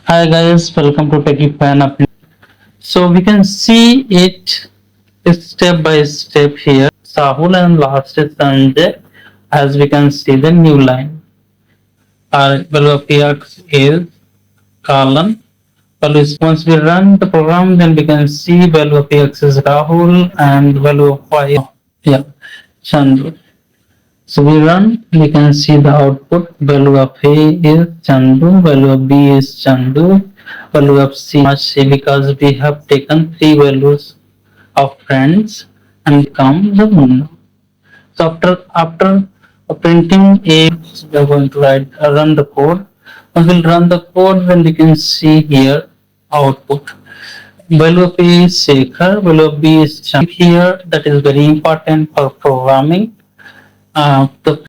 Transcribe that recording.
Hi guys, welcome to Techie Fan Up. So we can see it step by step here. Sahul and last is Sanjay. As we can see the new line. Our value of X is colon. Value is once we run the program, then we can see value of X is Rahul and value of Y. Yeah, Chandru. So we run, we can see the output. Value of A is Chandu, value of B is Chandu, value of C because we have taken three values of friends and become the Munna. So after printing A, we are going to run the code. Once we'll run the code, then we can see here output. Value of A is Shekhar, value of B is Chandu. Here that is very important for programming. The